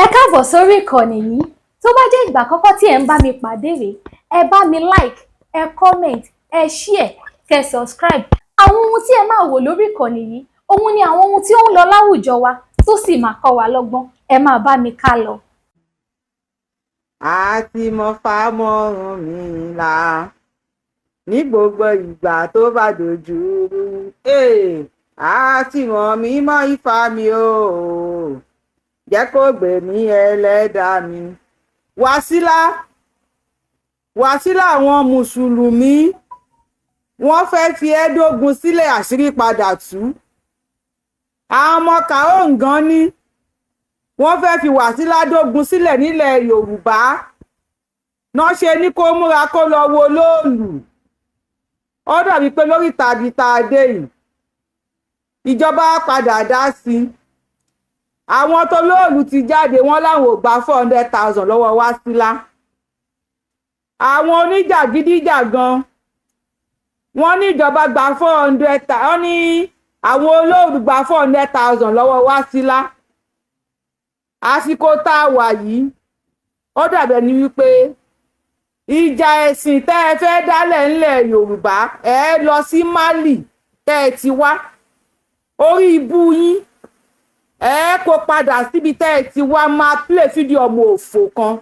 Ẹ káàbọ̀ sórí ìkànnì yìí. Tó bá jẹ́ ìgbà àkọ́kọ́ tí ẹ ń bá mi pàdé rèé, ẹ bá mi like, ẹ comment, ẹ share, kẹ́ subscribe. Àwọn ohun tí ẹ máa wò lórí ìkànnì yìí, òun ni àwọn ohun tí ó ń lọ láwùjọ wa tó sì máa kọ́ wa lọ́gbọ́n. Ẹ máa bá mi ká lọ. Àti mo fa mọ́rùn mi là ní gbogbo ìgbà tó bá dojú rú. Àti mọ̀ mí mọ́ ifá mi o, jẹ́ kó gbè mí ẹlẹ́dàá mi. Wàsílà àwọn mùsùlùmí wọ́n fẹ́ fi ẹ́dógún sílẹ̀ àṣírí padà tú. Àwọn ọmọ kàóǹgán ní wọ́n fẹ́ fi Wàsílà dógún sílẹ̀ nílẹ̀ Yorùbá náà ṣe ní kó múra kó lọ wo Olóòlù. Ó dàbí pé lórí tàbí tá a dé yìí ìjọba padà dá sí i. Àwọn tó Olóòlù ti jáde wọ́n láwọn ò gba 400,000 lọ́wọ́ Wàsílà. Àwọn oníjàgídíjàgan wọ́n ní ìjọba gba 400,000, wọ́n ní àwọn Olóòlù gba 400,000 lọ́wọ́ Wàsílà. Àsìkò tá a wà yìí ó dàbẹ̀ ní wípé ìjà ẹ̀sìn tẹ́ ẹ fẹ́ dálẹ̀ ńlẹ̀ Yorùbá ẹ lọ sí Mali tẹ́ ẹ ti wá, orí ibú yín ẹ kó padà síbi tẹ́ ẹ ti wá máa play fídíò ọmọ òfò kan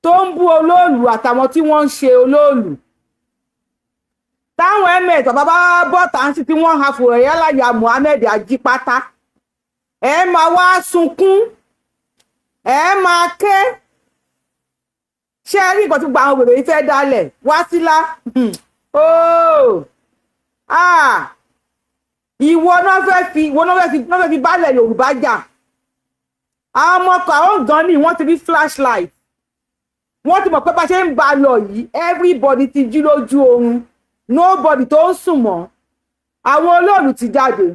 tó ń bú Olóòlù àtàwọn tí wọ́n ń ṣe Olóòlù. Táwọn ms bàbá bọ́ tàǹsì tí wọ́n hafò ẹ̀yà láyà Muhammed Ajípátá ẹ máa wá sunkún, ẹ máa ké. Ṣé ẹ rí nǹkan tí gbogbo àwọn wèrè yìí fẹ́ dálẹ̀? Wàsílà ìwọ náà fẹ́ fi bálẹ̀ Yorùbá jà. Àwọn ọmọ kàóǹgán ní wọ́n ti rí flashlight, wọ́n ti mọ̀ pé bá ṣe ń bá a lọ yìí everybody ti jí lójú oorun, nobody tó ń sùn mọ́. Àwọn Olóòlù ti jáde.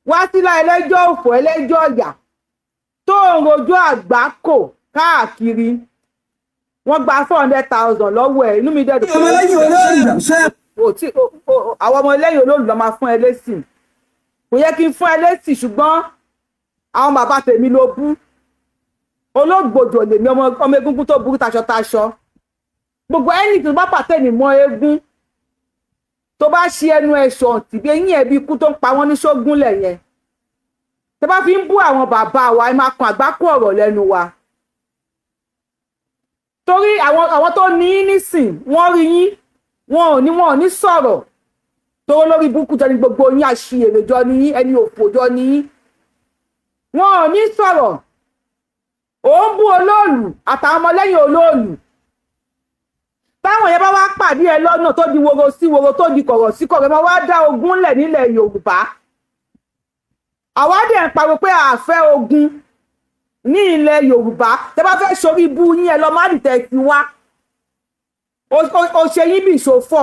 Wàsílà ẹlẹ́jọ́ òfò ẹlẹ́jọ́ ọ̀yà tó ń rojọ́ àgbákò káàkiri wọ́n gba 400,000 lọ́wọ́ ẹ̀. Inú mi dẹ́dùn pé àwọn ọmọ lẹ́yìn Olóòlù ló máa fún ẹ lésì. Kò yẹ kí n fún ẹ lésì, ṣùgbọ́n àwọn bàbá tèmi ló bú. Olóògbòdò lèmi, ọmọ egúngún tó burú taṣọ. Gbogbo ẹni tó bá pàtẹ́nì mọ́ eégún tó bá ṣe ẹnu ẹ̀ṣọ́ tìbí eyín ẹ̀bí ikú tó ń pa wọ́n ní ṣógúnlẹ̀ yẹn, tó bá fi ń bú àwọn bàbá wa ẹ máa kan àgbákò ọ̀rọ̀ lẹ́nu wa. Torí àwọn tó ní nísìn wọ́n rí yín, wọn ò ní sọ̀rọ̀ tó lórí burúkú jọ ní gbogbo yín, àṣìyèrè jọ ní yín, ẹni òfò jọ ní yín, wọn ò ní sọ̀rọ̀. Ó ń bú Olóòlù àtàwọn ọmọlẹ́yìn Olóòlù. Táwọn yẹn bá wá pàdé ẹ lọ́nà tó di woro sí woro tó di kọ̀rọ̀ sí kọ̀rọ̀, máa wá dá ogun lẹ̀ nílẹ̀ Yorùbá. Àwa dẹ̀ ń pariwo pé a fẹ́ ogun ní ilẹ̀ Yorùbá. Tẹ́ bá fẹ́ sórí ibú yín ẹ lọ má dìtẹ̀ sí wá. O ṣe yín bí ìṣòfò.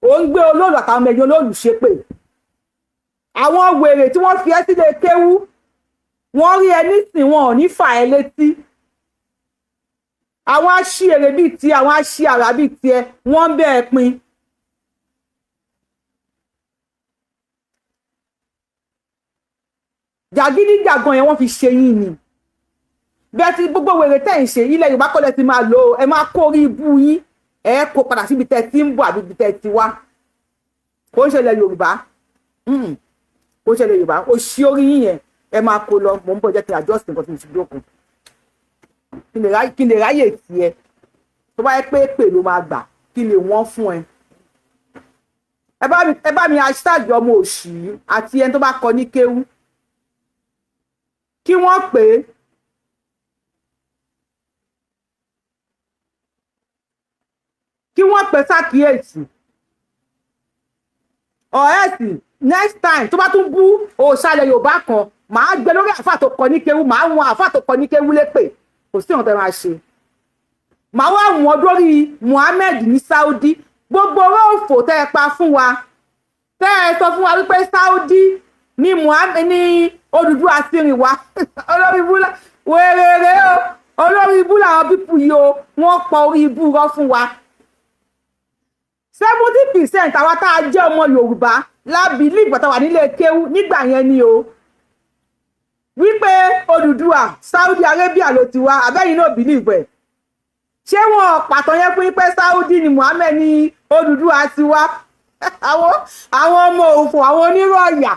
Ó ń gbé Olóòlù àtàwọn ọmọ ẹ̀yìn Olóòlù ṣépè. Àwọn wèrè tí wọ́n fi ẹ́ sílé kéwú, wọ́n rí ẹ nísìn wọn ò ní fà ẹ́ létí. Àwọn aṣíèrè bíi ti àwọn aṣíàrà bíi tiẹ̀ wọ́n ń bẹ́ẹ̀ pin. Jàgídíjàgan yẹn wọ́n fi ṣe yín ni. Bẹ́ẹ̀ tí gbogbo wèrè tẹ̀ ń ṣe ilẹ̀ Yorùbá kọ́lẹ̀ ti máa lò ó, ẹ máa kó orí ibú yín, ẹ kó padà síbi tẹ́ ti ń bọ̀ àbí ibi tẹ́ ti wá. Kò ń ṣẹlẹ̀ Yorùbá, kò ń ṣẹlẹ̀ Yorùbá, ó ṣí orí yín yẹn ẹ máa kó lọ. Mò ń bọ̀ jẹ́ kí n adjust nǹkan tí mo ti dókun kí n lè ráyè tiẹ̀. Tó bá yẹ pé èpè ló máa gbà kí lè wọ́n fún ẹ. Ẹ bá mi hashtag ọmọ òṣì àti ẹni tó bá kọ ní kéwú kí wọ́n pè é. Kí wọ́n pè sákìyèsí. Ọ̀ẹ́sì next time tó bá tún bú òṣàlẹ̀ Yorùbá kan, màá gbé lórí àfáà tó kọ ní kéwú, màá wọn àfáà tó kọ ní kéwú lépè. Kò sí ọ̀tẹ̀ máa ṣe. Màá wá wọn lórí Muhammed ní Saudi. Gbogbo owó òfò tẹ́ ẹ pa fún wa, tẹ́ ẹ sọ fún wa wípé Saudi ní Muhammed ní Odùduwà àṣírí wa. Olórí ibú wèrèrè o, olórí ibú làwọn pípù yìí o, wọ́n pọ̀ orí ibú rọ́ fún wa. 70% àwa tá a jẹ́ ọmọ Yorùbá la believe bàtà wà nílé kéwú nígbà yẹn ni o wípé Odùduwà Saudi Arabia ló ti wá abẹ́yìn náà believe ẹ̀ ṣé wọn pàtàn yẹn fún pé Saudi ni Muhammed ní Odùduwà ti wá àwọn ọmọ òfò àwọn onírọ̀ ọ̀yà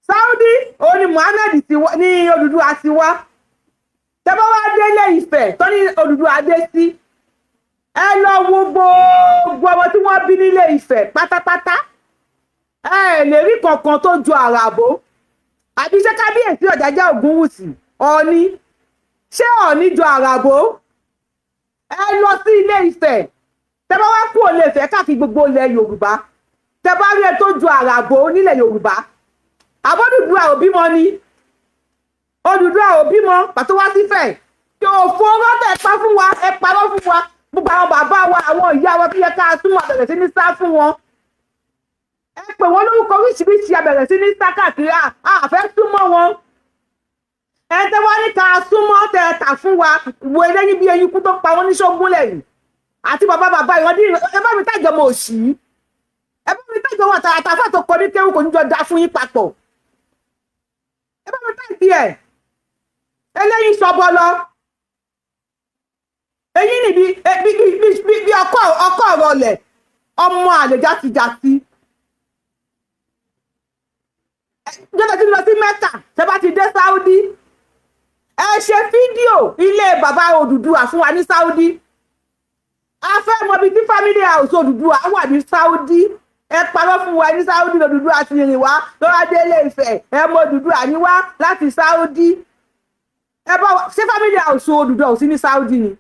Saudi ó ní Muhammed ti wá ní Odùduwà ti wá tẹ́ bá wá délé Ifẹ̀ tó ní Odùduwà dé sí ẹ lọ wo gbogbo ọmọ tí wọ́n bí nílé Ifẹ̀ pátápátá ẹ lè rí kankan tó ju àràbò àbí ṣé kábíyèsí Ọ̀jájá Ògúnwùsì Ọọ̀ni ṣé Ọọ̀ni ju àràbò ẹ lọ sí ilé Ifẹ̀ tẹ́ bá wá kú Ilé Ifẹ̀ káàkiri gbogbo ilẹ̀ Yorùbá tẹ́ bá rí ẹ tó ju àràbò nílẹ̀ Yorùbá àbọ̀dùdúà ò bímọ ni Odùduwà ò bímọ pàtó wá sífẹ̀ yóò fọwọ́ tẹ̀ pa fún wa ẹ parọ́ fún wa gbogbo àwọn bàbá wa àwọn ìyá wa tó yẹ ká súnmọ́ àbẹ̀rẹ̀ sí ní sá fún wọn ẹ pè wọ́n lórúkọ oríṣiríṣi àbẹ̀rẹ̀ sí ní sá káàkiri àfẹ́ súnmọ́ wọn ẹ tẹ́ wá ní ká súnmọ́ tẹ̀ tà fún wa wo eléyìí bí eyín kú tó pa wọ́n ní ṣógún lẹ́yìn àti bàbá ìwọ́n dín ẹ bá mi tàjọ mọ òṣì ẹ bá mi tàjọ wọn àtàfà tó kọ ní kéwù kò ní jọ da fún yín papọ̀ ẹ bá mi tàjọ ẹ eléyìí sọbọ lọ èyí nìbí bí ọkọ ọ̀rọ̀ lẹ̀ ọmọ àlè játijàti jọ́tẹ̀ tí lọ sí Mẹ́kà tẹ́ bá ti dé Saudi ẹ ṣe fídíò ilé bàbá Odùduwà fún wa ní Saudi a fẹ́ mọ bí tí family house Odùduwà wà ní Saudi ẹ parọ́ fún wa ní Saudi Odùduwà ti rìn wá lọ́wọ́ dé Ilé Ifẹ̀ ẹ mọ Odùduwà ní wá láti Saudi ẹ bá ṣé family house Odùduwà ò sí ní Saudi ni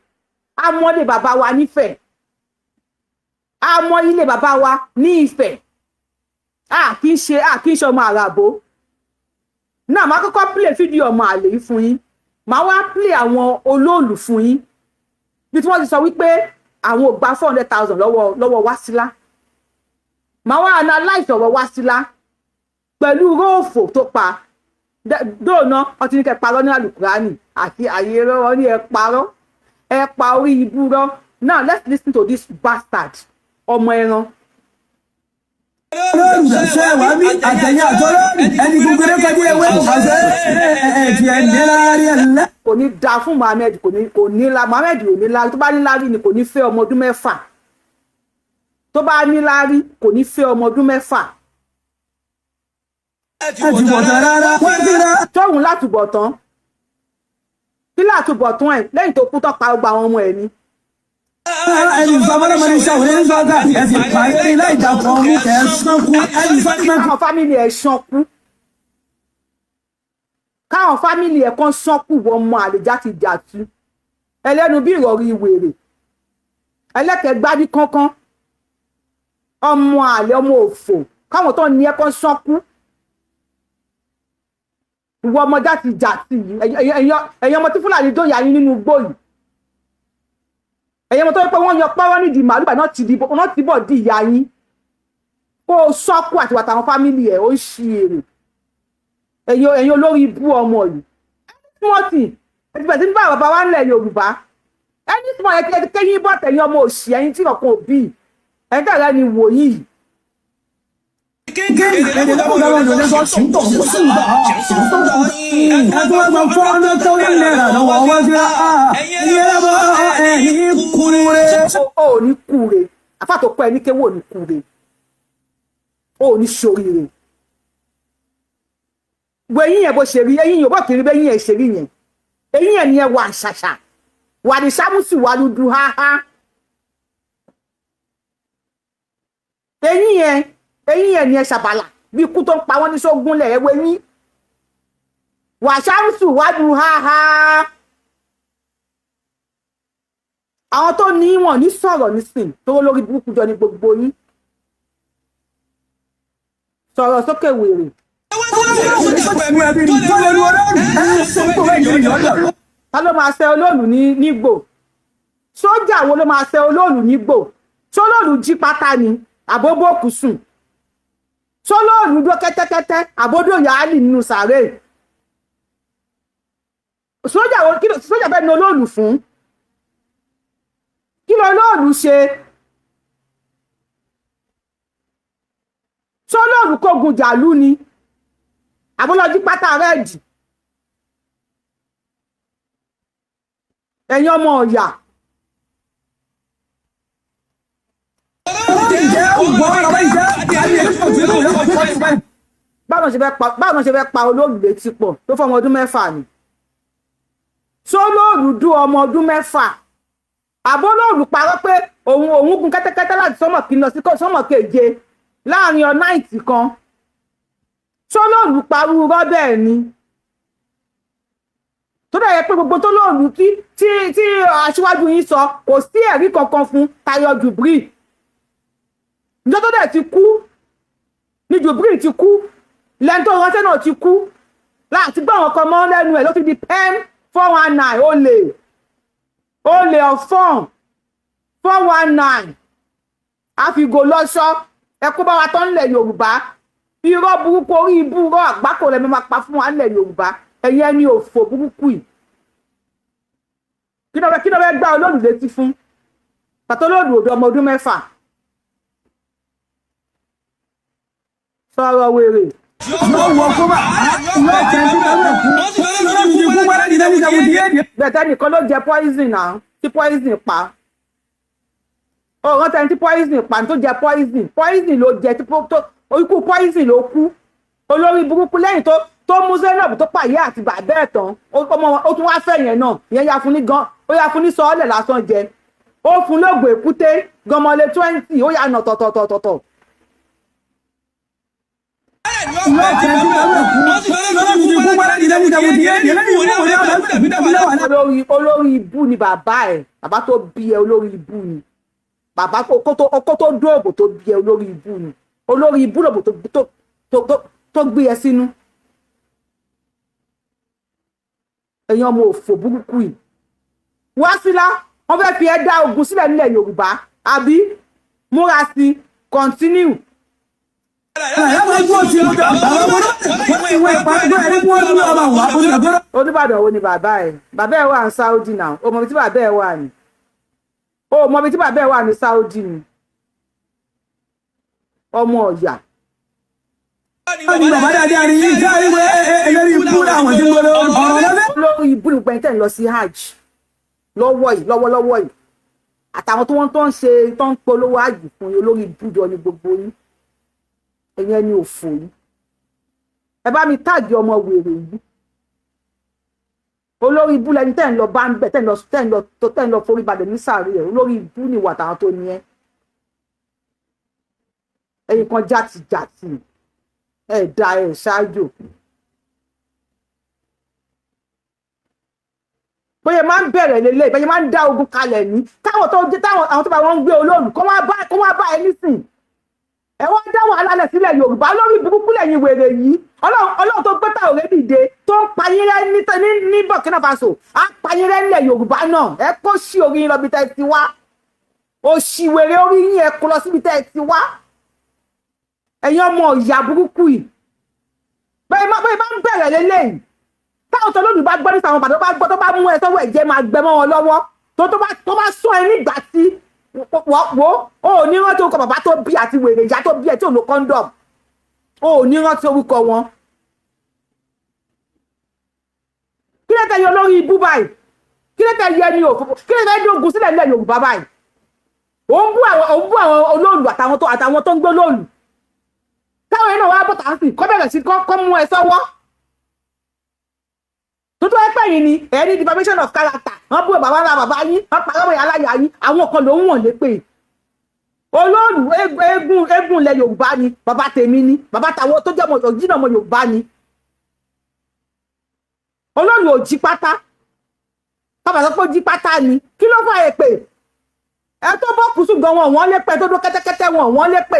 a mọ ilé bàbá wa nífẹ̀ẹ́ a mọ ilé bàbá wa ní Ifẹ̀ kì í ṣe ọmọ àràbò náà máa kọ́kọ́ play fídíò ọmọ àlè yìí fún yín máa wá play àwọn olóòlù fún yín bí tí wọ́n ti sọ wípé àwọn ò gba 400,000 lọ́wọ́ Wasila máa wá analyze ọ̀rọ̀ Wasila pẹ̀lú róòfò tó pa dóònà wọ́n ti ní kẹ́ parọ́ ní àlùkùránì àti àyè rọ́rọ́ ní ẹ pa orí ibú rọ́. Now let's listen to this bastard ọmọ ẹran. Ṣé wàá bí àtẹ̀yìn àtọ́rọ́ ẹni gbogbo rẹ̀ kọjú ewé àṣẹ ẹ̀ẹ́dì ẹ̀ẹ́dẹ́lárí ẹ̀lẹ́. Kò ní da fún Mohammed kò ní la Mohammed ò ní lárí tó bá ní lárí ni kò ní fẹ́ ọmọ ọdún mẹ́fà tó bá ní lárí kò ní fẹ́ ọmọ ọdún mẹ́fà. Àtúbọ̀tán rárá wọ́n ti rá. Tóhun látúbọ̀tán kí látúbọ̀tán ẹ̀ lẹ́yìn tó kú tó pa gbogbo àwọn ọmọ ẹ̀ ni. Ẹni sọ́mọ́dé mọ́ni ṣàwòrán ní sọ́gà ẹ̀sìn pàdé ní láì dàpọ̀ ọmú ẹ̀sán kú ẹni sọ́kùnrin. Káwọn fámìlì ẹ̀ ṣán kú káwọn fámìlì ẹ̀ kan ṣán kú wọ́n mọ àlè játijàtu ẹlẹ́nu bí ìrọ̀rí wèrè ẹlẹ́kẹ̀ẹ́ gbádí kánkán ọmọ àlè ọmọ òfò káwọn tó ní ẹ̀ kan ṣán kú ìwọ ọmọ játijàtu ẹ̀yin ọmọ tí Fúlàní tó yà yín nínú igbó yìí ẹ̀yin ọmọ tó yẹ pé wọ́n yan pọ́wọ́ nídìí màálù báyìí náà ti bọ̀ di ìyá yín kó o sọ́kù àti wàtà àwọn fámìlì ẹ̀ ó ń ṣe èrè ẹ̀yin olórí ibú ọmọ yìí ẹni tí wọ́n ti ẹni bẹ̀rẹ̀ sí ní bá bàbá wa ńlẹ̀ Yorùbá ẹni tí wọ́n yẹ kẹ́yìn bọ̀ tẹ̀yìn ọmọ òṣì ẹ̀yin tí ọkàn òbí ẹ̀yin tẹ̀lé ni wòyí. Ó ní kúre àfàtò pẹ́ ní kéwò ní kúre ó ní ṣoríire wo eyín yẹn bó ṣe rí eyín yóò bọ́ kiri bẹ́yìn yẹn ṣe rí yẹn eyín yẹn ni ẹ wà ṣàṣà wà ní sámúsù wà lùdù háhá eyín yẹn ni ẹ ṣàbàlà bí ikú tó ń pa wọ́n ní sógúnlẹ̀ ẹ wo eyín wà sámúsù wà lùdù háhá àwọn tó ní wọn ní sọ̀rọ̀ nísìn tó lórí burúkú jọ ní gbogbo yín sọ̀rọ̀ sókè wèrè. Ta ló máa ṣe Olóòlù nígbò? Sójà wo ló máa ṣe Olóòlù nígbò? Ṣólóòlù jí pátá ni àbóbó kù sùn? Ṣólóòlù dó kẹ́tẹ́kẹ́tẹ́ àbódò yàálì nínú sàárè? Sójà bẹ́ẹ̀ ni Olóòlù fún? Kí ló Olóòlù ṣe? Ṣólóòlù kógun jàlú ni àbólọ́jí pátá rẹ́ẹ̀dì ẹ̀yin ọmọ ọ̀yà. báwọn ṣe fẹ́ pa Olóòlù létí pọ̀ tó fọmọ ọdún 6 ni Olóòlù dún ọmọ ọdún 6 àbó Olóòlù parọ́ pé òun gun kẹ́tẹ́kẹ́tẹ́ láti sọ́mọ̀ kí lọ sí sọ́mọ̀ keje láàrin ọ̀nà ìtì kan Olóòlù parú rọ́bẹ̀ ni tó dẹ̀ yẹ pé gbogbo tó Olóòlù tí aṣíwájú yín sọ kò sí ẹ̀rí kankan fún tayọ Jubril ìjọ tó dẹ̀ ti kú ní Jubril ti kú lẹ́ni tó ránṣẹ́ náà ti kú láti gbọ́ àwọn kan mọ́ lẹ́nu ẹ̀ ló ti di pen 419 olè ọ̀fọ́n 419 àfìgò lọ́ṣọ́ ẹkú bá wa tán nílẹ̀ Yorùbá irọ́ burúkú orí ibú rọ́ àgbákò rẹ̀ máa pa fún wa nílẹ̀ Yorùbá ẹ̀yẹn ni òfò burúkú yìí kí ló fẹ́ gbá Olóòlù létí fún pàtó Olóòlù òdo ọmọ ọdún 6 sọ̀rọ̀ wèrè. bẹ̀tẹ̀ nìkan ló jẹ poison náà tí poison pa ọ̀rọ̀ tẹ́ni tí poison pa tó jẹ poison ló jẹ ikú poison ló kú olórí burúkú lẹ́yìn tó mú Zainab tó pàyẹ́ àti bàbá ẹ̀ tán ó tún wá fẹ́ yẹn náà ìyẹn ya fún ní gan ó ya fún ní sọ́ọ́lẹ̀ lásán jẹ ó fún lóògùn èkúté gọmọlé 20 ó yà nà tọ̀tọ̀tọ̀tọ̀. olórí ibú ni bàbá ẹ̀ bàbá tó bí ẹ olórí ibú ni bàbá kó tó dóòbò tó bí ẹ olórí ibú ni olórí ibú lòbò tó gbé ẹ sínú ẹ̀yin ọmọ òfò burúkú yìí Wasila wọ́n fẹ́ fi ẹ dá ogun sílẹ̀ nílẹ̀ Yorùbá àbí múra sí continue. Oníbàdàn wo ni bàbá ẹ̀ wà ní Saudi náà o mọ̀ bí tí bàbá ẹ̀ wà ní ní Saudi ni ọmọ ọ̀yà. olórí ibú ni gbẹ̀ntẹ́ ń lọ sí hajj lọ́wọ́lọ́wọ́ yìí àtàwọn tó ń ṣe tó ń polówó hajj fún yín olórí ibú jọ ní gbogbo yín ẹ̀yẹn ni òfò yìí ẹ bá mi táàgì ọmọ wèrè yìí olórí ibú lẹni tẹ́ ń lọ bá ń bẹ̀ tẹ́ ń lọ forí balẹ̀ ní sàárè ẹ̀ olórí ibú ni ìwà táwọn tó ní ẹ́ ẹ̀yin kan játijàti ẹ̀ da ẹ̀ ṣáájò bóyá máa ń bẹ̀rẹ̀ lélẹ̀ bóyá máa ń dá ogun kalẹ̀ ní táwọn tó bá wọn ń gbé Olóòlù kó wá bá ẹ nísìn ẹ wá dá wàhálà lẹ̀ sílẹ̀ Yorùbá lórí burúkú lẹ́yìn wèrè yìí Ọlọ́run tó gbé táwọn rẹ̀ dìde tó ń payírẹ́ ní Burkina Faso á payírẹ́ nílẹ̀ Yorùbá náà ẹ kó sí orí yín lọ bí tẹ́ ẹ ti wá òṣìwèrè orí yín ẹ kó lọ síbi tẹ́ ẹ ti wá ẹ̀yin ọmọ ìyá burúkú yìí bẹ́ẹ̀ máa ń bẹ̀rẹ̀ lélẹ́yìn táwọn tó lóòlù bá gbọ́ ní sàwọn bàtọ́ bá gbọ́ tó bá mú ẹ sọ́wọ́ ẹ̀jẹ̀ máa gbẹ mọ́ wọn lọ́wọ́ tó bá sọ ẹ nígbà tí wo o ò ní rántí orúkọ bàbá tó bí àti wèrè ìyá tó bí ẹ tí ò lo condom o ò ní rántí orúkọ wọn. kí ló tẹ yọ lórí ibú báyìí kí ló tẹ yẹ ní òfófó kí ló tẹ dógun sílẹ̀ nílẹ̀ Yorùbá báyìí ò ń bú àwọn Olóòlù àtàwọn tó ń gbé Olóòlù táwọn yẹn náà wá bọ́tà sí kọ́ bẹ̀rẹ̀ sí kọ́ mú ẹ sọ́wọ́ tó ẹ̀pẹ́ yìí ni ẹni defamation of character wọ́n bú bàbá ńlá bàbá yín wọ́n pa ọmọ aláya yín àwọn kan ló ń wọ̀n lépè Olóòlù eégún ilẹ̀ Yorùbá ni bàbá tèmi ni bàbá tàwọn tó jẹ́ òjìnà ọmọ Yorùbá ni Olóòlù ò jí pátá bàbá sọ pé ó jí pátá ni kí ló fà èpè ẹ tó bọ́ kùsù gan wọ́n lépè tó dó kẹ́tẹ́kẹ́tẹ́ wọ́n lépè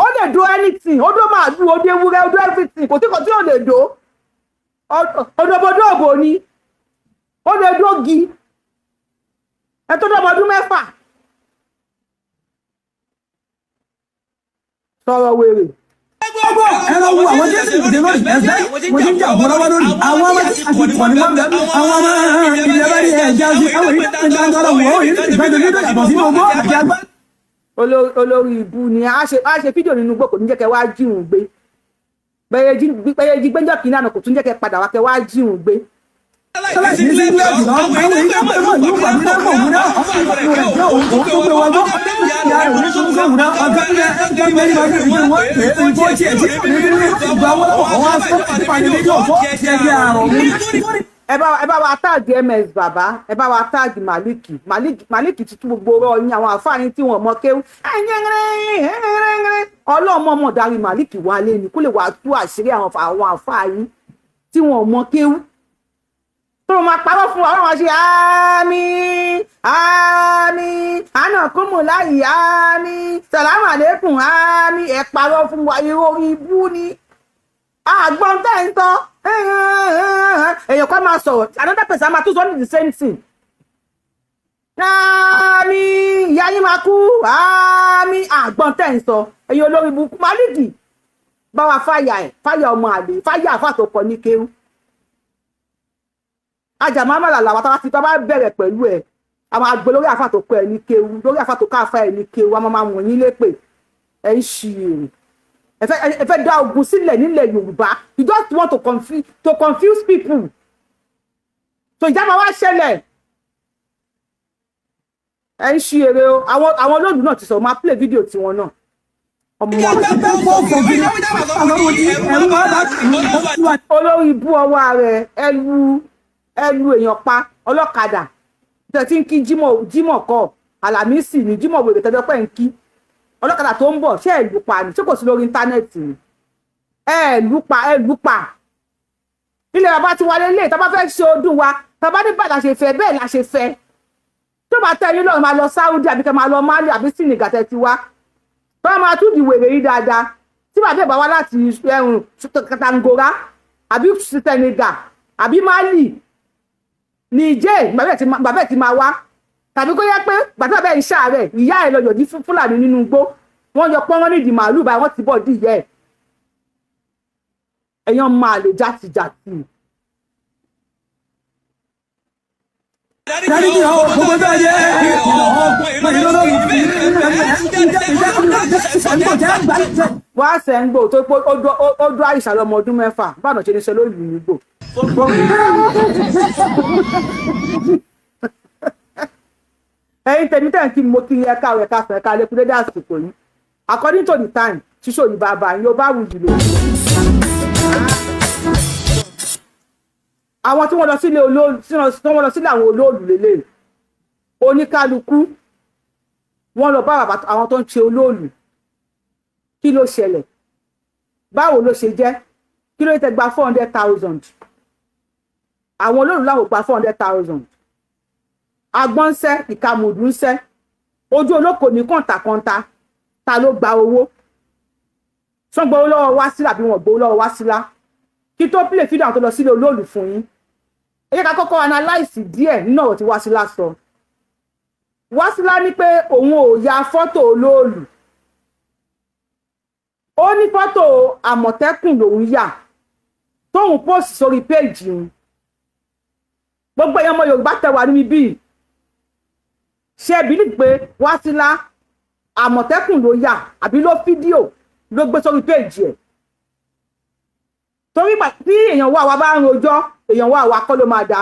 ó lè do anything ó dó màálù ó dé ewúrẹ́ ó dó everything kò tí ò lè do òdòbòdòbò ni ó lè dógi ẹ tó dọ́mọ ọdún 6 sọ̀rọ̀ wèrè. ẹ̀rọ wo àwọn jésù ìdè lórí ẹ̀sẹ̀ mo ti ń jà bọ́lọ́wọ́ lórí àwọn ọmọ tí a ti pọ̀ ní wọ́n bẹ̀rẹ̀ àwọn ọmọ ilẹ̀ bá rí ẹ̀já sí àwọn ìlú ìgbà ń tọrọ wọ́n ìlú ìgbà ń tọrọ yàtọ̀ sí ọmọ àti àgbà. olórí ibu ni a ṣe fídíò nínú gbòkò ní jẹ́ kẹ́ wá jíhùn gbé bẹ́ẹ̀ jí gbẹ́jọ́ kìíní àná kò tún jẹ́ kẹ́ padà wá kẹ́ wá jíhùn gbé ẹ bá wa táàgì ms bàbá ẹ bá wa táàgì Málíkì ti tú gbogbo ọ̀rọ̀ yín àwọn àfáàní tí wọ́n mọ kéwú ọlọ́mọ ọmọ darí Málíkì wálé ni kó lè wàá tú àṣírí àwọn àfáàní tí wọ́n mọ kéwú tó máa parọ́ fún wa wọ́n ṣe àmín àná kúmù láyì àmín sàlámù àlékún àmín ẹ parọ́ fún wa irọ́ ibú ni àgbọn tẹ́ ń tọ́ èèyàn kan máa sọ̀rọ̀ another person máa tún sọ ní the same thing àmín ìyá yín máa kú àmín àgbọn tẹ́ ń sọ èèyàn olórí burúkú Málíkì bá wa fáyà ọmọ àlè fáyà àfàtò kọ ní kéwú ajàmámàlà làwọn táwa ti tọ́ bá bẹ̀rẹ̀ pẹ̀lú ẹ̀ àwọn àgbẹ̀ lórí àfàtò kọ ẹ̀ ní kéwú lórí àfàtò káfà ẹ̀ ní kéwú àwọn máa wọ̀nyí lépè ẹ̀ ń ṣì èrè ẹ fẹ́ dá ogun sílẹ̀ nílẹ̀ Yorùbá you just want to confuse people so ìjà máa wá ṣẹlẹ̀ ẹ̀ ń ṣì èrè o àwọn olóòlù náà ti sọ máa play video tiwọn náà olórí ibú ọwọ́ rẹ̀ ẹlú èèyàn pa ọlọ́kadà tẹ̀tí ń kí Jímọ̀ kọ́ Àlàmísì ní Jímọ̀ wèrè tẹ́jọ́ pẹ́ ń kí ọlọ́kadà tó ń bọ̀ ṣé ẹ̀ lù pa ni ṣé kò sí lórí íńtánẹ́ẹ̀tì ni ẹ̀ lù pa ilé bàbá ti wálé lé tàbá fẹ́ ṣe ọdún wa tàbá nígbà la ṣe fẹ́ bẹ́ẹ̀ la ṣe fẹ́ tó bá tẹ́ yín lọ́rùn máa lọ Sáúdì àbí kẹ́ máa lọ Málì àbí Senegal tẹ́ ti wá tó máa tún di wèrè yìí dáadáa tí bàbá ìbá wá láti Katangora àbí Senegal àbí Málì Níjẹ̀ bàbá ẹ̀ ti máa wá tàbí kó yẹ pé gbàtà bẹ́ẹ̀ ń ṣàárẹ̀ ìyá ẹ̀ lọ yọ̀dí Fúlàní nínú igbó wọ́n yọ pọ́n wọn nídìí màálù báyìí wọ́n ti bọ̀ dí ìyá ẹ̀ ẹ̀yàn máa lè játijàti. wọ́n á sẹ́ ń gbò tó pé ó dún àìsàn lọ́mọ ọdún mẹ́fà báwọn ṣe ní sọ lórí ìlú gbò. ẹ̀yin tèmi tẹ̀ ń kí mo kí ẹ káwé káfẹ́ ká lè kú dédé àsìkò yìí according to the time ṣíṣò yìí bàbá yín ó bá wù jùlọ. àwọn tí wọ́n lọ sílé àwọn olóòlù lélẹ̀ oníkálukú wọ́n lọ bá àwọn tó ń ṣe olóòlù kí ló ṣẹlẹ̀ báwo ló ṣe jẹ́ kí ló tẹ gba 400,000 àwọn olóòlù láwọn gba 400,000 agbọ́n ń sẹ́ ìkàmùdù ń sẹ́ ojú olóko ní kọ̀ǹtàkọ̀ǹtà ta ló gba owó sọ gbowó lọ́wọ́ Wasila bí wọ́n gbowó lọ́wọ́ Wasila kí tó play fídíò àwọn tó lọ sílé olóòlù fún yín ẹ jẹ́ ká kọ́kọ́ analyse díẹ̀ nínú ọ̀rọ̀ tí Wasila sọ Wasila ní pé òun ò ya fọ́tò olóòlù ó ní fọ́tò àmọ̀tẹ́kùn lòun yà tóun post sórí péèjì òun gbogbo èèyàn ọmọ Yorùbá tẹwà níbi bíi ṣe bílí pé Wasila àmọ̀tẹ́kùn ló yà àbí ló fídíò ló gbé sórí péèjì ẹ̀ torí tí èèyàn wà wá bá ń rojọ́ èèyàn wà wá kọ́ ló máa dá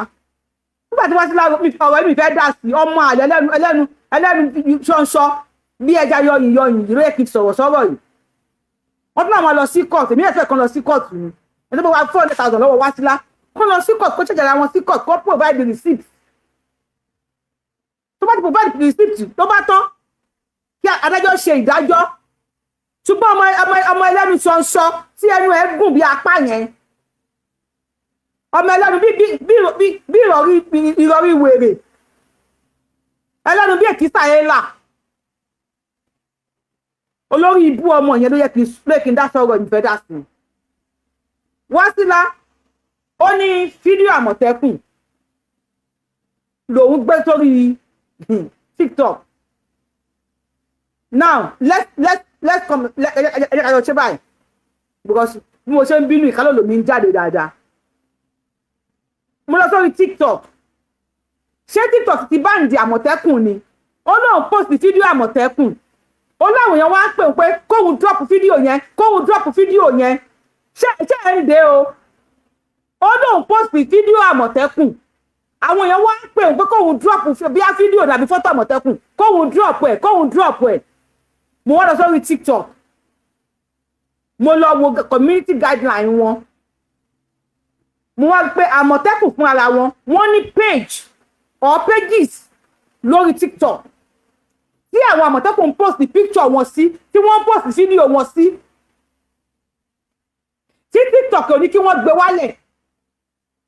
nígbà tí Wasila ọ̀rọ̀ mi fẹ́ dà sí ọmọ àlẹ́ ẹlẹ́nu ṣọ́nṣọ́ bí ẹja yọyìn ìró èkì sọ̀rọ̀ sọ́rọ̀ yìí wọ́n tún náà máa lọ sí court èmi ẹ̀fẹ́ kan lọ sí court ni ẹni tó bá 400,000 lọ́wọ́ Wasila kó lọ sí court kó ṣẹ̀jẹ̀ àwọn sí court kó provide the receipt tó bá ti provide the receipt tó bá tán kí adájọ́ ṣe ìdájọ́ ṣùgbọ́n ọmọ ẹlẹ́nu ṣọ̀nṣọ́ tí ẹnu ẹ̀ gùn bí apá yẹn ọmọ ẹlẹ́nu bí ìrọ̀rí wèrè ẹlẹ́nu bí èkìsà ẹ̀là olórí ibú ọmọ yẹn ló yẹ kí n dá sọ̀rọ̀ ìfẹ́ dá sí Wasila ó ní fídíò àmọ̀tẹ́kùn lòun gbé sórí TikTok now let's come let's ṣe báyìí because bí mo ṣe ń bínú ìkálò mi ń jáde dáadáa mo lọ sórí TikTok ṣé TikTok ti báǹdì àmọ̀tẹ́kùn ni ó lóun post fídíò àmọ̀tẹ́kùn ó láwọn èèyàn wá ń pè pé kóhun drop fídíò yẹn ṣé ẹ̀ ń dé o ó lóun post fídíò àmọ̀tẹ́kùn àwọn èèyàn wá ń pè òun pé kóun drop bí a fídíò dàbí fọ́tò àmọ̀tẹ́kùn kóun drop ẹ̀ mo wá lọ sórí TikTok mo lọ wo community guideline wọn mo wá pé àmọ̀tẹ́kùn fún ara wọn wọ́n ní page or pages lórí TikTok tí àwọn àmọ̀tẹ́kùn post picture wọn sí tí wọ́n post fídíò wọn sí tí TikTok ò ní kí wọ́n gbé wálẹ̀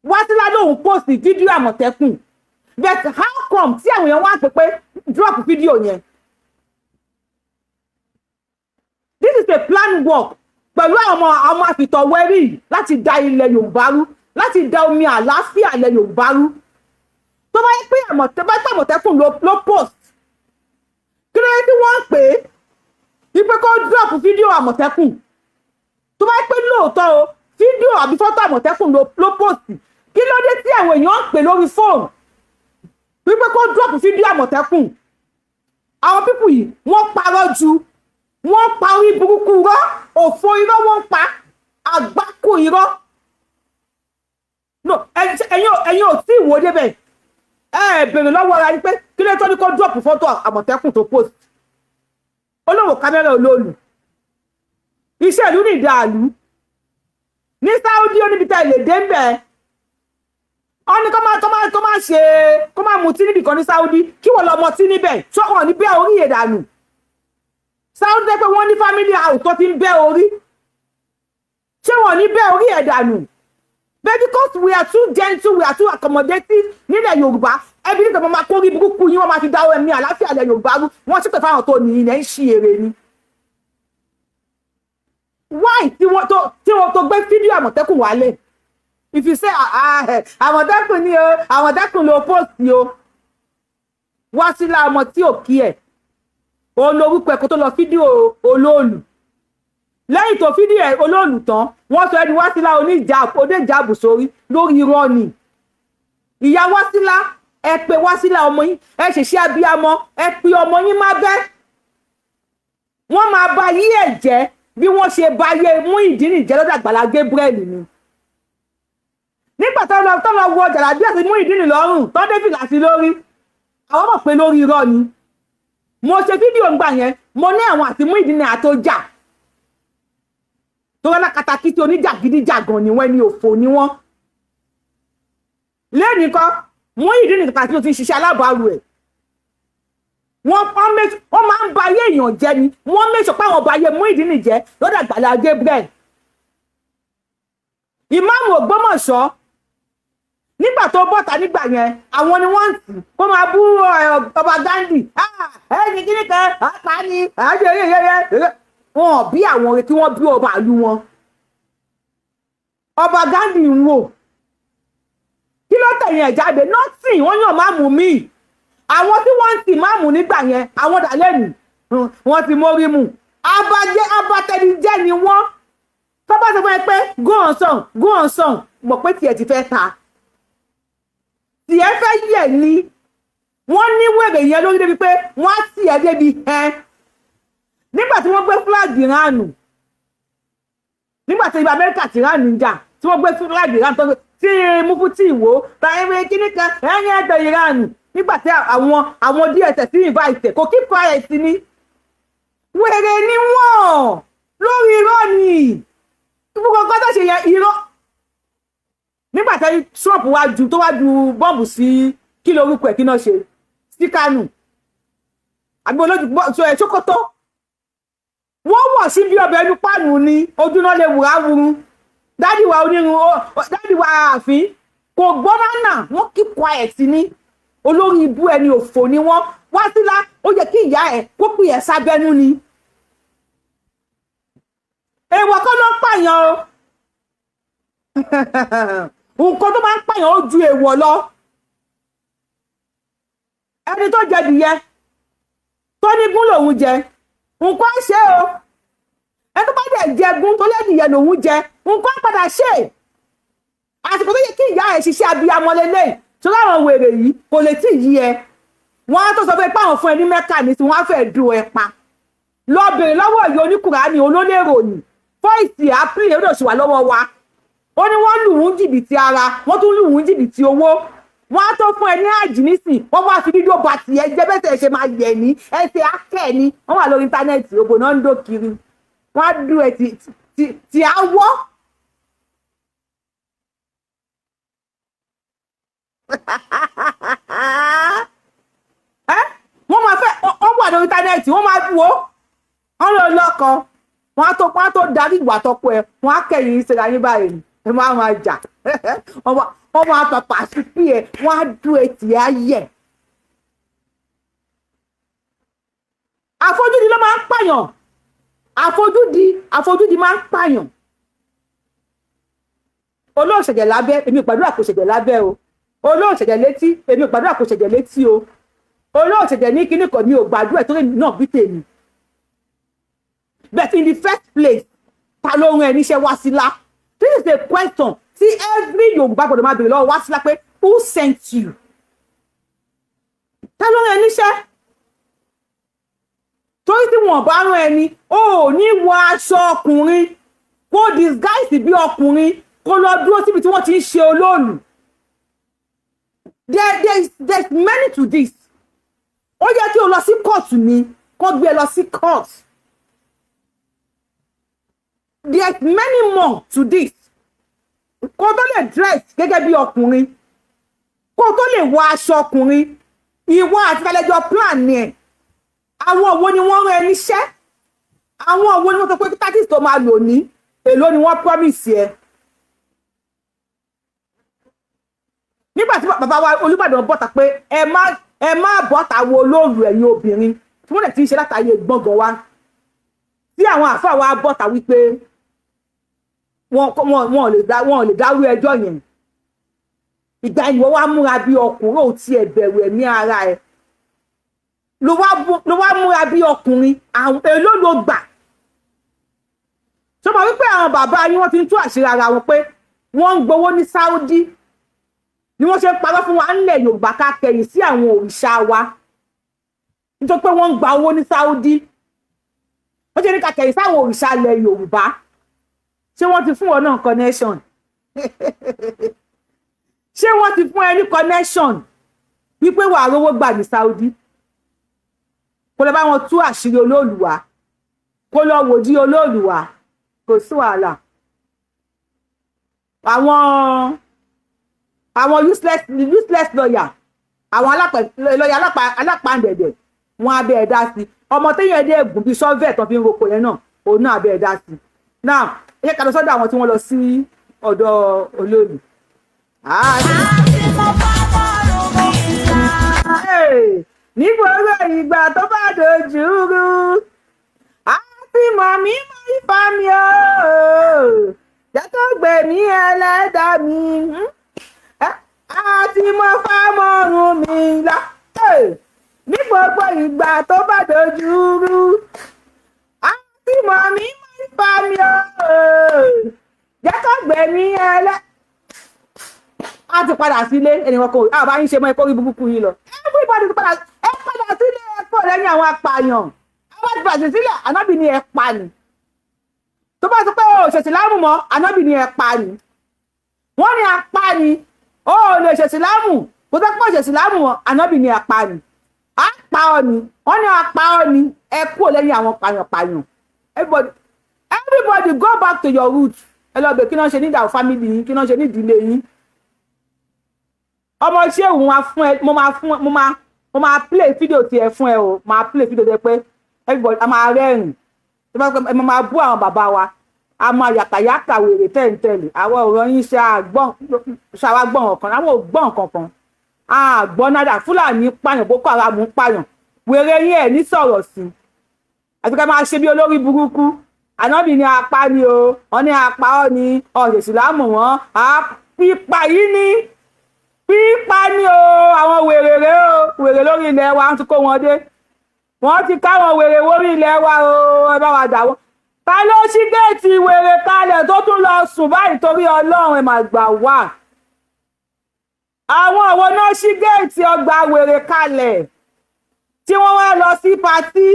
Wasila lóun post fídíò àmọ̀tẹ́kùn but how come tí àwọn èèyàn wá pé drop fídíò yẹn this is a plan work pẹ̀lú àwọn àfìtọ̀wẹ́rì láti da ilẹ̀ Yorùbá rú láti da omi àlàáfíà ilẹ̀ Yorùbá rú tó bá yẹ pé àmọ̀tẹ́kùn ló post kí ló yẹ kí wọ́n ń pè é wípé kó drop fídíò àmọ̀tẹ́kùn tó bá yẹ pé lóòótọ́ o fídíò àbí fọ́tò àmọ̀tẹ́kùn ló post kí ló dé tí àwọn èèyàn ń pè lórí fóònù wípé kó drop fídíò àmọ̀tẹ́kùn àwọn pípù yìí wọ́n parọ́ ju wọ́n pa orí burúkú irọ́ òfò irọ́ wọ́n pa àgbákò irọ́ no ẹ̀yin ò tí ì wò débẹ̀ bèrè lọ́wọ́ ara yín pé kí ló tó ní kó drop fọ́tò àmọ̀tẹ́kùn tó post olówó kámẹ́rà olóòlù iṣẹ́ ìlú ní ìdààlú ní Saudi oníbi tẹ́ lè dé ń bẹ̀ wọ́n ní kó máa mutí níbì kan ní Saudi kí wọ́n lọ mọtí níbẹ̀ tí wọ́n ní bẹ́ orí ìdànù Saudi pé wọ́n ní family house tó ti ń bẹ́ orí ṣé wọ́n ní bẹ́ orí ìdànù but because we are too gentle we are too accommodating nílẹ̀ Yorùbá ẹbí nígbà máa kó rí burúkú yín wọ́n máa fi dáwọ́ ẹ̀mí àlàáfíà ilẹ̀ Yorùbá rú wọ́n sì pè fáwọn tó ní ilẹ̀ ń ṣí èrè ni why tí wọ́n tó gbé fídíò àmọ̀tẹ́kùn wálé if you say àmọ̀tẹ́kùn ni o àmọ̀tẹ́kùn ló post o Wasila ọmọ tí ò kí ẹ̀ òun lórúkọ ẹ̀kọ́ tó lọ fídíò Oloolu lẹ́yìn tó fídíò Oloolu tán wọ́n sọ ẹni Wasila oníjàbù sórí lórí irọ́ ni ìyá Wasila ẹ pé Wasila ọmọ yín ẹ ṣèṣẹ́ abiyamọ ẹ pé ọmọ yín má bẹ́ wọ́n máa ba yí ẹ̀ jẹ́ bí wọ́n ṣe báyé mú ìdí nìjẹ́ lọ́dọ̀ Àgbàlá Gabriel ni nígbà tó lọ wọ jàlábí àti mú ìdí nìlọ́rùn tó dé fìlà sí lórí àwọn mọ̀ pé lórí irọ́ ni mo ṣe fídíò ńgbà yẹn mo ní àwọn àti mú ìdí ní àtọ́jà tó rán katakítí oníjàgídíjàgan ni wọ́n ní òfò ni wọ́n lẹ́yìn kan mú ìdí nìkan tí ó ti ṣiṣẹ́ alábàárù ẹ̀ wọ́n máa ń ba ayé èèyàn jẹ́ ni wọ́n mẹ́sọ̀ pé àwọn ọba ayé mú ìdí nìjẹ́ lọ́dọ̀ Àgbàlá Gabriel ìmáàmù Ògbómọ̀ṣọ́ nígbà tó bọ́ta nígbà yẹn àwọn ni wọ́n ń tì kó máa bú ọba Gandhi ẹni kíní kan Tani àjẹyẹyẹ wọn bí àwọn ọ̀rẹ́ tí wọ́n bí ọba ìlú wọn ọba Gandhi ń wò kí ló tẹ̀yìn ẹ̀ jáde nothing wọ́n yàn máàmù míì àwọn tí wọ́n ń tì máàmù nígbà yẹn àwọn dàlẹ́nì wọ́n ti mórí mu abatẹnijẹ́ ni wọ́n tó bá sọ fún ẹ pé go on song mọ̀ pé tiẹ̀ ti fẹ́ ta tiẹ̀ fẹ́ yẹ̀ ni wọ́n ní wèrè yẹn lórí débi pé wọ́n á tì ẹ́ débi nígbà tí wọ́n gbé fúláàgì ránù nígbà tí ibà Amẹ́ríkà ti ránù ń jà tí wọ́n gbé fúláàgì ránù tó tí Mufti Ìwó tàbí kíní kan ẹ̀yìn ẹ̀dọ̀ ìránù nígbà tí àwọn DSS invite kò keep quiet ni wèrè ni wọ́n lórí irọ́ ni gbogbo nǹkan tó ṣe yẹn irọ́ nígbà tí Trump wá ju bọ́ọ̀bù sí kí lorúkọ ẹ̀ kí náà ṣe sí Kánò àbí olójú Sókótó wọ́n wọ̀ sí bí ọbẹ̀ ẹnu pàánù ni ojú náà lè wùrà wuru dádì wa onírun dádì wa ààfin kò gbọ́n náà wọ́n keep quiet ni olórí ibú ẹni òfò ni wọ́n Wasila ó yẹ kí ìyá ẹ̀ kó pè ẹ́ sábẹ́nú ni èèwọ̀ kọ́ ló ń pààyàn o nǹkan tó máa ń pààyàn ó ju èèwọ̀ lọ ẹni tó jẹ dìyẹ tó ní gún lòun jẹ nǹkan ṣe o ẹni tó bá dẹ̀ jẹ gún tó lẹ́dìyẹ lòun jẹ nǹkan padà ṣe àsìkò tó yẹ kí ìyá ẹ̀ ṣiṣẹ́ abiyamọ lélẹ́yìn tó láwọn wèrè yìí kò lè tí yí ẹ wọ́n á tó sọ pé páwọn fún ẹ ní mẹ́kà ní tí wọ́n á fẹ́ du ẹ pa lọ bèrè lọ́wọ́ ìyá oníkùránì olólèrò ni fọ́ìsì àpìlẹ̀ ó lè ṣì wà lọ́wọ́ wa ó ní wọ́n lù ú jìbìtì ara wọ́n tún lù ú jìbìtì owó wọ́n á tó fún ẹ ní àjì nísìn wọ́n wá fi fídíò bá tiẹ̀ jẹ́ bẹ́sẹ̀ ṣe máa yẹ̀ ní ẹsẹ̀ akẹ́ ni wọ́n wà lórí íńtánẹ́ẹ̀tì ògbò náà ń dó kiri wọ́n á dùn ẹ̀ tí á wọ́. Wọ́n máa fẹ́ wọ́n wà lórí íńtánẹ́ẹ̀tì wọ́n máa wò ó wọ́n lọ lọ́kọ wọ́n á tó darí ìwà tọkọ ẹ̀ wọ́n á kẹ̀yìn ìṣẹ̀lẹ̀ ayé báyìí ẹ̀ máa jà wọ́n máa pàpà sí pí ẹ̀ wọ́n á dún etí ayẹ̀. Àfojúdi ló máa ń pààyàn àfojúdi máa ń pààyàn. Olóòṣèjẹ̀ lábẹ́ èmi ìpàdúrà kò ṣẹ̀jẹ̀ lábẹ́ o olóòṣèjẹ̀ létí èmi ìpàdúrà kò ṣẹ̀jẹ̀ létí o olóòṣèjẹ̀ ní kíní kan mi ò gbàdúrà tó lèmi náà bí tèmi. But in the first place ta ló rán ẹ níṣẹ́ Wasila? This is a question tí every Yorùbá gbọ́dọ̀ máa bèrè lọ́wọ́ Wasila pé who sent you? Ta ló rán ẹ níṣẹ́? Torí tí wọ́n bá rán ẹni ó ní wọ aṣọ ọkùnrin kó disguise bí ọkùnrin kó lọ dúró síbi tí wọ́n ti ń ṣe Olóòlù. There's many to this. Ó yẹ kí o lọ sí court ni kó gbé ẹ lọ sí court. There's many more to this. Kó tó lè dress gẹ́gẹ́ bí ọkùnrin kó tó lè wọ aṣọ ọkùnrin ìwọ àti ẹlẹ́jọ́ plan ni ẹ̀. Àwọn òwò ni wọ́n rán ẹ níṣẹ́ àwọn òwò ni wọ́n sọ pé tactics tó máa lò ní èló ni wọ́n promise ẹ. Nígbà tí bàbá wa Olúbàdàn bọ́ta pé ẹ má bọ́ta wo Olóòlù ẹ̀yin obìnrin tí wọ́n lè ti ń ṣe látàyè gbọ̀ngàn wa tí àwọn àfáà wa bọ́ta wípé wọn ò lè dárú ẹjọ́ yẹn. Ìgbà ìwọ wa múra bí ọkùnrin ò tiẹ̀ bẹ̀rù ẹ̀mí ara ẹ̀ ló wá múra bí ọkùnrin àwọn èló ló gbà. Ṣé mo wípé àwọn bàbá yín wọ́n ti ń tú àṣírí ara wọn pé wọ́n ń gbowó ní Saudi ni wọ́n ṣe ń parọ́ fún wa nílẹ̀ Yorùbá ká kẹ̀yìn sí àwọn òrìṣà wa nítorí pé wọ́n ń gba owó ní Saudi wọ́n ṣe ní ká kẹ̀yìn sáwọn òrìṣà ilẹ̀ Yorùbá. Ṣé wọ́n ti fún wọn náà connection? Ṣé wọ́n ti fún ẹ ní connection wípé wàá rówó gbà ní Saudi? Kó lọ bá wọn tú àṣírí Olóòlù wa kó lọ wò di Olóòlù wa kò sí wàhálà. Àwọn useless lawyer àwọn alápàndẹ̀dẹ̀ wọn abẹ́ ẹ̀ dá sí ọmọ téèyàn dé ègùn bíi sọ́fẹ̀ tó fi ń roko yẹn náà òun náà abẹ́ ẹ̀ dá sí. Now ẹ ká lọ sọ́dọ̀ àwọn tí wọ́n lọ sí ọ̀dọ̀ Olóòlù. Ní gbogbo ìgbà tó bá dojú rú àti mọ̀mí mọ̀ ifá mi o jẹ́ tó gbè mí ẹlẹ́dàá mi àti mọ̀ fámọ́rùn mi lá. Ní gbogbo ìgbà tó bá dojú rú àti mọ̀mí mọ̀ ifá mi o jẹ́ tó gbè mí ẹlẹ́dàá. A ti padà sílé ẹnìkan kò àbá yín ṣe mọ́ ẹ̀kọ́ rí burúkú yín lọ. Everybody ti padà sílé ẹ̀kọ́ lẹ́yìn àwọn apààyàn. Àwọn ti padà sílẹ̀ ànábì ni ẹ pa ni. Tó bá sọ pé o ṣèṣì láàmù mọ́ ànábì ni ẹ pa ni. Wọ́n ní apá ni o lè ṣèṣì láàmù kó tó pọ̀ ṣèṣì láàmù mọ́ ànábì ni ẹ pa ni. A pa ọ ni wọ́n ní apá ọ ni ẹ kú lẹ́yìn àwọn pààyàn. Everybody go back to your roots. Ẹ lọ bẹ̀ kí náà ṣe nídàá family yín kí náà ṣe nídìílé yín. Ọmọ ṣé òun wá fún ẹ mo máa play fídíò tí ẹ fún ẹ o máa play fídíò tí ẹ pé everybody a máa rẹ́rìn ẹ máa bú àwọn bàbá wa a máa yàkàyàkà wèrè tẹ́ǹtẹ́lì àwọn ọ̀rọ̀ yín ṣàwá gbọ́n ọ̀kan àwọn ò gbọ́n kankan àgbọ́n náírà Fúlàní pààyàn Boko Haram pààyàn wèrè yín ẹ̀ ní sọ̀rọ̀ sí àti ká máa ṣe bí olórí burúkú ànábì ní apá ni o wọn ní apá ọ ni ọ̀sẹ̀sì láàmú wọn pípa yìí ní pípa ní o àwọn wèrè rẹ o wèrè lórí ilẹ̀ wa ti kó wọn dé wọ́n ti káwọn wèrè wórí ilẹ̀ wa o ẹ bá wa dà wọ́n. Ta ló ṣí géètì wèrè kalẹ̀ tó tún lọ sùn báyìí torí Ọlọ́run ẹ máa gbà wá. Àwọn òwò náà ṣí géètì ọgbà wèrè kalẹ̀ tí wọ́n wá lọ sí patí.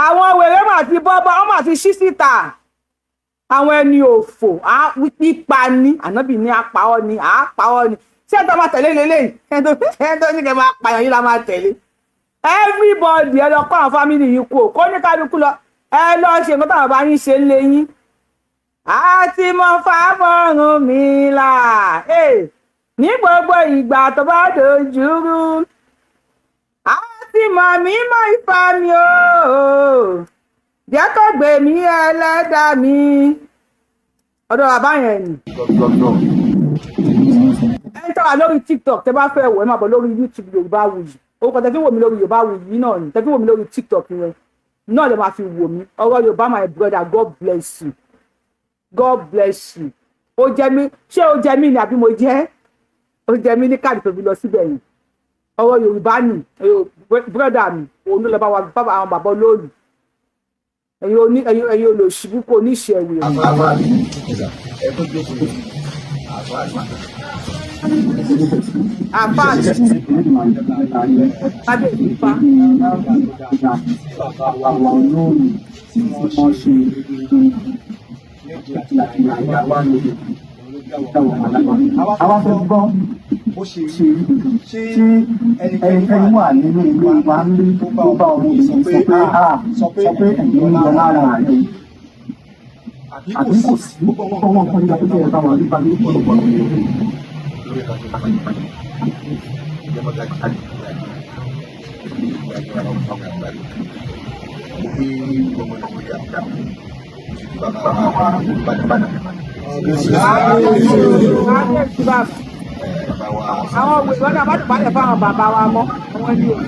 Àwọn wèrè mà ti bọ́bọ́ wọ́n mà ti ṣí síta àwọn ẹni òfò pípa ní ànábì ní apáọ́ ni àápáọ́ ni ṣé ẹ tó máa tẹ̀lé lélẹ́yìn ẹ tó ní kẹ́ máa pààyàn yìí la máa tẹ̀lé everybody ẹ lọ kọ́ àwọn family yìí kú kó ní kálukú lọ ẹ lọ ṣe nǹkan táwọn bá yín ṣe ń lé yín àti mọ fámọ́rún mi là ní gbogbo ìgbà tó bá dojúrú àti mọ̀ mí mọ́ ifá mi o jẹ́ kó gbé mi ẹlẹ́dàá mi ọ̀dọ̀ bàbá yẹn ni. ẹni tó wà lórí TikTok tẹ bá fẹ́ wọ̀ ẹ máa bọ̀ lórí YouTube Yorùbáwùyí orúkọ tẹ fi wò mí lórí Yorùbáwùyí náà ni tẹ fi wò mí lórí TikTok yẹn náà lè máa fi wò mí ọ̀rọ̀ Yorùbá my brother God bless you God bless you ó jẹ mí ṣé ó jẹ mí ni àbí mo jẹ ó jẹ mí ní káàdì tó fi lọ síbẹ̀ yìí ọ̀rọ̀ Yorùbá ni brother mi òun ló lọ bá wa bàbá àwọn bàbá Olóòlù ẹ̀yin olóṣìbù kò ní ìṣẹ̀wé rẹ̀. Àfáà adé ìfipá. Àwa fẹ́ gbọ́ ṣé ẹnikẹ́ni wà nínú ìlú wa ń rí tó bá ọmọ yìí sọ pé ẹ̀yin ń lọ lára rẹ̀ àbí kò sí ọmọ nǹkan nígbà tó jẹ́ ẹ̀ka wọn nípa ní ọ̀pọ̀lọpọ̀ àwọn òwe lọ́dọ̀ bá dùbálẹ̀ fáwọn bàbá wa mọ́ àwọn ní òwe.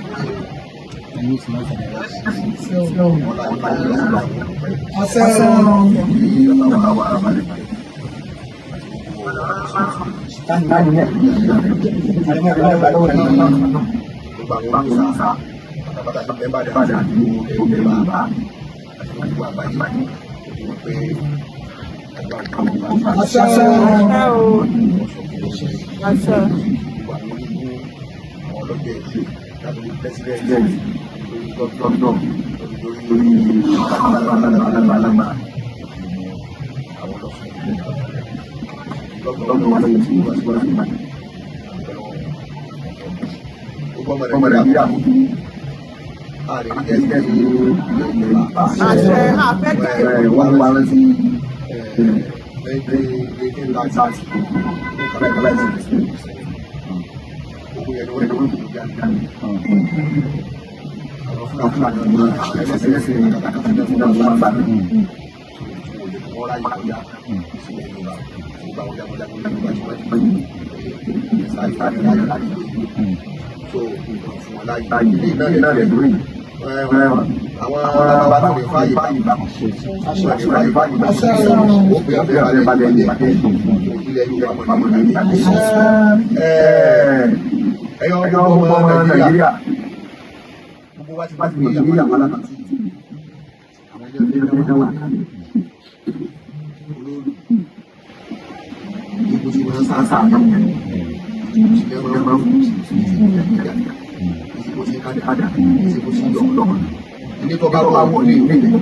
Ini tó bá lọ àwọn ní ìlú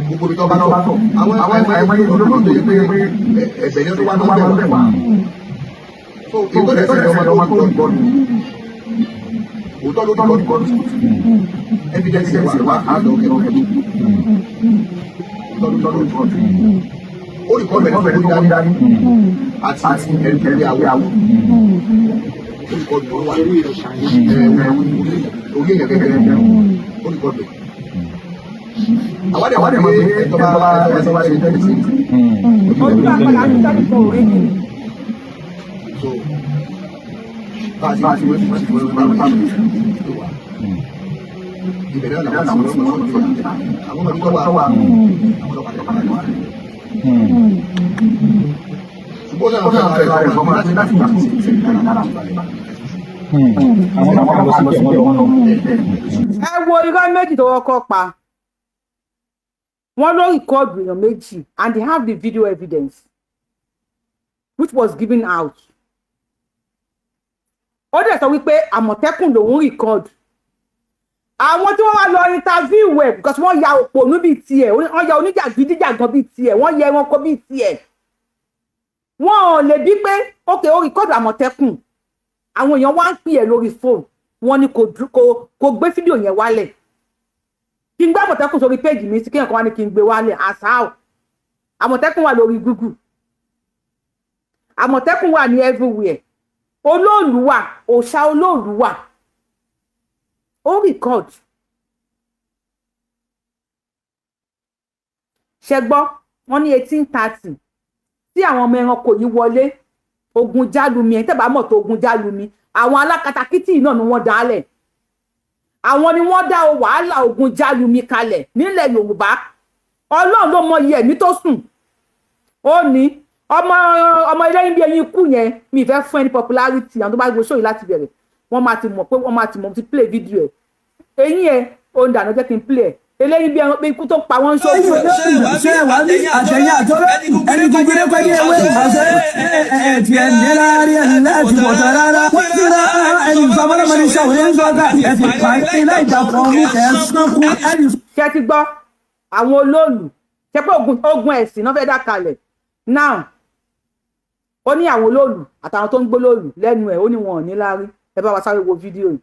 gbogbo bí tó bá lọ àwọn ẹgbẹ́ ìlú tó yẹ pé ẹgbẹ́ ní tó wá lọ bẹ̀ wá so ìgbọ́ lẹ́sẹ̀ lọ́mọdọ́mọ tó ń gbọ́dù òótọ́ ló tọ́ gbọ́dù evidence wà á lọ kẹ́rọ kẹ́rọ òótọ́ ló tọ́ gbọ́dù ó rí kọ́ bẹ̀rẹ̀ fún dání àti ẹ̀rí àwọ̀ ó rí kọ́ bẹ̀rẹ̀ wà orí èèyàn kékeré ó rí kọ́ bẹ̀rẹ̀. Àwọn ẹ̀wọ̀n pé ẹ̀tọ́ bá ṣe tẹ́lẹ̀ sí. Ojú àpàlà ń tẹ́lẹ̀ fún òwe ni. So, bá a ṣe wọ́n ti wọ́n bá wọ́n tó wà. Ìbẹ̀rẹ̀ ọ̀nà àwọn ọmọ àwọn ọmọ tó wà àwọn ọlọ́pàá tó wà. Ṣùgbọ́n náà fẹ́ fẹ́ fọ́ máa ṣe láti wà sí ẹ wo irọ́ méjì tó wọ́kọ́ pa wọ́n ló rìkọ́ọ̀dù èèyàn méjì and they have the video evidence which was given out. Ó dẹ̀ sọ wípé Àmọ̀tẹ́kùn lòun rìkọ́ọ̀dù àwọn tí wọ́n wá lọ interview ẹ̀ because wọ́n ya òpònú bíi tiẹ̀ wọ́n ya oníjàgídíjàgan bíi tiẹ̀ wọ́n ya ẹranko bíi tiẹ̀ wọ́n ò lè bí pé ókè ó rìkọ́dù Àmọ̀tẹ́kùn àwọn èèyàn wá ń pè ẹ́ lórí fóònù wọ́n ní kò gbé fídíò yẹn wálẹ̀ kí n gbé Àmọ̀tẹ́kùn sórí péjì mi sí kí nǹkan wá ní kí n gbé wálẹ̀ àṣà Àmọ̀tẹ́kùn wà lórí Google Àmọ̀tẹ́kùn wà ní everywhere Oloolu wà òòṣà Oloolu wà ó record ṣẹgbọ́ wọ́n ní 1830 tí àwọn ọmọ ẹranko yìí wọlé ogun jálumi ẹ̀ tẹ́bà mọ̀ tó ogun jálumi àwọn alákatakítí náà ni wọ́n dálẹ̀ àwọn ni wọ́n dá wàhálà ogun jálumi kalẹ̀ nílẹ̀ Yorùbá Ọlọ́run ló mọ iye ẹ̀mí tó sùn ó ní ọmọ Ẹlẹ́yin bí ẹyin kú yẹn mi fẹ́ fún ẹni popularity àwọn tó bá gbé sóyè láti bẹ̀rẹ̀ wọ́n máa ti mọ̀ pé wọ́n máa ti mọ̀ ti play video ẹ̀ eyín ẹ̀ ó ń dànù jẹ́ kí n play ẹ̀ Ẹlẹ́yin bí ẹyin pé ikú tó pa wọ́n ń ṣòfò. ṣé wàá ní àtẹ̀yìn àtọ́rọ́ ẹni tó gbé pẹ́ ní ewé ìfọ̀sẹ́ tiẹ̀ ní láàrin ẹ̀ láti bọ̀tọ̀ rárá wọ́n ti rá ẹni ìfọwọ́lọ́mọdé ṣàwòrán ń gbọ́gà ẹ̀ ti pa ilé ìjàpọ̀ ní ẹ̀sán kú ẹni. ṣé ti gbọ́ àwọn Olóòlù ṣe pé ogun ẹ̀sìn náà fẹ́ dá kalẹ̀ now ó ní àwọn Olóòlù àtàwọn tó ń gbó lóòlù lẹ́nu ẹ̀ ó ní wọn ò ní láárí ẹ bá wa sáré wo fídíò yìí.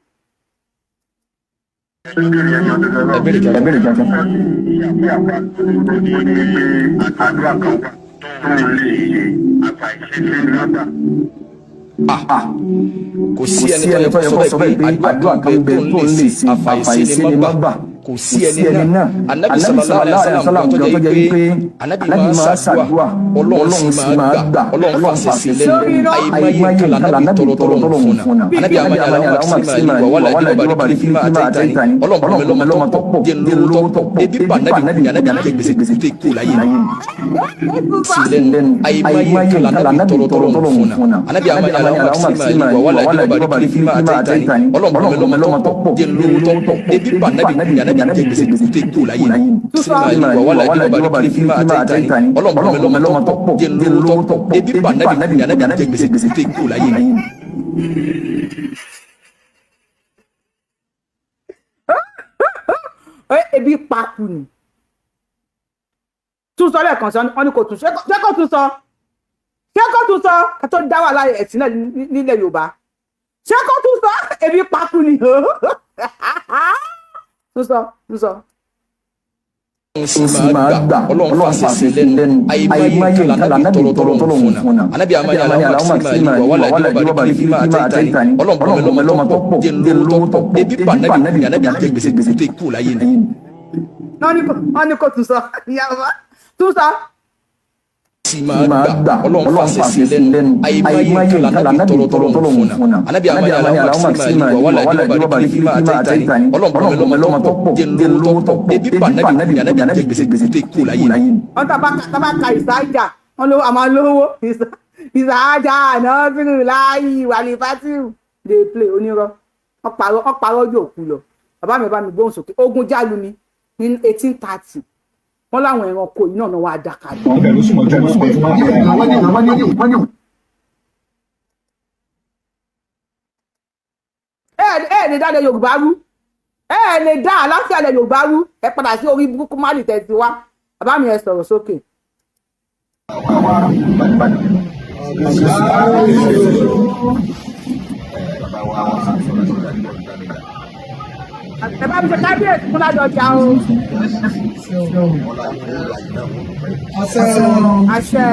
Kò sí ẹni tó yẹ kó sọ bẹ́ẹ̀ pé àdúrà kan bẹ tó ń lè ṣe àfàìṣe ni má gbà kò sí ẹni náà Ànábì sallallahu alaihi wasallam tó jẹ́ pé Ànábì máa ṣàdúrà Ọlọ́run sì máa gbà Ọlọ́run fàṣẹ sí lẹ́nu àìmọye kàlà Ànábì tọrọ fún náà Ànábì àmàlà àwọn màsímà ní wàhálà ìjọba bàrí fílípì máa tẹ́tà ní Ọlọ́run lọ́mọ tó pọ̀ dé lówó tó pọ̀ ebi pa Ànábì jẹ gbèsè tó kú láyé sí lẹ́nu àìmọye kàlà Ànábì tọrọ fún náà Ànábì àmàlà àwọn màsímà ní wàhálà ìjọba bàrí fílípì máa tẹ́tà ní Ọlọ́run lọ́mọ tó pọ̀ dé lówó tó pọ̀ ebi pa Ànábì jẹ gbèsè tó kú láyé sílẹ̀ ìwà wàhálà ìjọba bàrí fílípì máa tẹ́tà ní Ọlọ́run lọ́mọ tó pọ̀ dé lówó tó pọ̀ ebi pa Ànábì jẹ gbèsè tó kú láyé. Ebi paku ni tún sọ lẹ́ẹ̀kan sọ wọn ni kò tún ṣé kò tún sọ ká tó dá wàhálà ẹ̀sìn náà nílẹ̀ Yorùbá ṣé kò tún sọ ebi paku ni tún sọ. sì máa gbà Ọlọ́run fàṣẹ sí lẹ́nu àìmọye kàlà Ànábì tọrọ fún náà Ànábì àmàlà àwọn màsímà ní wàhálà ìjọba bàrí fílípì máa tẹ́tà ní Ọlọ́run lọ́mọ tó pọ̀ dé lówó tó pọ̀ ebi pa Ànábì jẹ gbèsè tó kú láyé ni. wọ́n ní kò tún sọ tún sọ. sì máa gbà Ọlọ́run fàṣẹ sí lẹ́nu àìmọye kàlà Ànábì tọrọ fún náà Ànábì àmàlà àwọn màsímà ní wàhálà ìjọba bàrí fílípì máa tẹ́tà ní Ọlọ́run lọ́mọ tó pọ̀ dé lówó tó pọ̀ ebi pa Ànábì jẹ gbèsè tó kú láyé ni. wọ́n tábà ka ìsájà wọ́n ló àmọ́ lówó ìsájà náà fírù láàyè wàlẹ̀ fásitì dey play onírọ́ wọ́n parọ́ yóò kú lọ bàbá mi bá mi gbóhùn sókè ogun jálumi ní 1830 wọ́n láwọn ẹranko yìí náà wọ́n á dàkà lọ. ẹ lè dá ilẹ̀ Yorùbá rú ẹ lè dá àlàáfíà ilẹ̀ Yorùbá rú ẹ padà sí orí burúkú má lè tẹ̀sí wá bàbá mi ẹ sọ̀rọ̀ sókè. ẹ bá mi ṣe kábíyèsí fún ládọjà o. àṣẹ.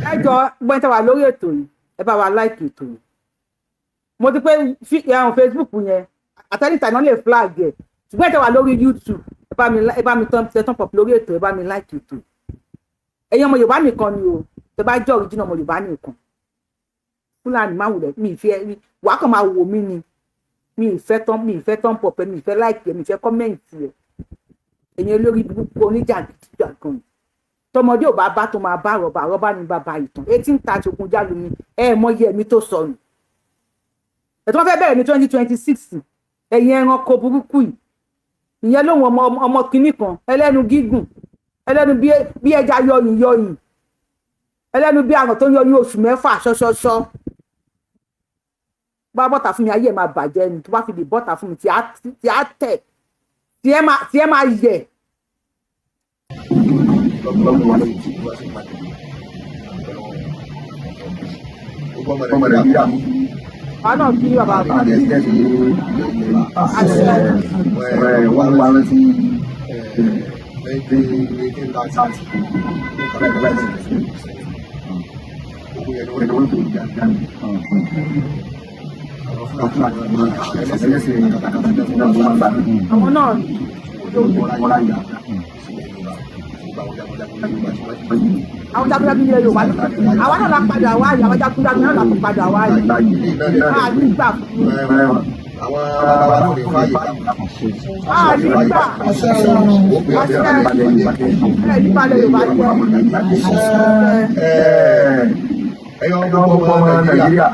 Ẹ jọ̀ọ́ gbọ́n tẹ́ wà lórí ètò yìí ẹ bá wa like ètò yìí mo ti pé àwọn Facebook yẹn àtẹnità náà lè flag ẹ ṣùgbọ́n tẹ́ wà lórí YouTube ẹ bá mi tán pọ̀ lórí ètò ẹ bá mi like ètò yìí ẹ̀yin ọmọ Yorùbá nìkan ni o tẹ́ bá jẹ́ original ọmọ Yorùbá nìkan Fúlàní máa wùlẹ̀ mi ìfẹ́ wàá kàn máa wò mí ni mi ìfẹ́ tán pọ̀ mi ìfẹ́ láìpẹ́ mi ìfẹ́ kọ́mẹ́ǹtì ẹ̀ ẹ̀yin olórí burúkú oníjàgídíjàgan tọmọdé ò bá tó máa bá rọ́bà ní bàbá ìtàn 1830 ogun jálu ni mọyì ẹ̀mí tó sọnù ẹ̀ tí wọ́n fẹ́ bẹ̀rẹ̀ ní 2026 ẹ̀yin ẹranko burúkú yìí ìyẹn lóhun ọmọ kìíní kan ẹlẹ́nu gígùn ẹlẹ́nu bí ẹja yọyìn ẹlẹ́nu bí àrùn tó ń yọ ní oṣù 6 ṣọṣọṣọ bá bọ́tà fún mi ayé ẹ̀ máa bàjẹ́ ni tó bá fi lè bọ́tà fún mi tí á tẹ̀ tí ẹ máa yẹ̀. Wà náà kí bàbá bá àwọn náà àwọn jagunjagun ilẹ̀ Yorùbá àwa náà la padà wá yìí àwọn jagunjagun náà la padà wá yìí nígbà àwọn bàbá ló lè fàyè nígbà ìbàlẹ̀ Yorùbá jẹ́ ẹyọ gbogbo ọmọ Nàìjíríà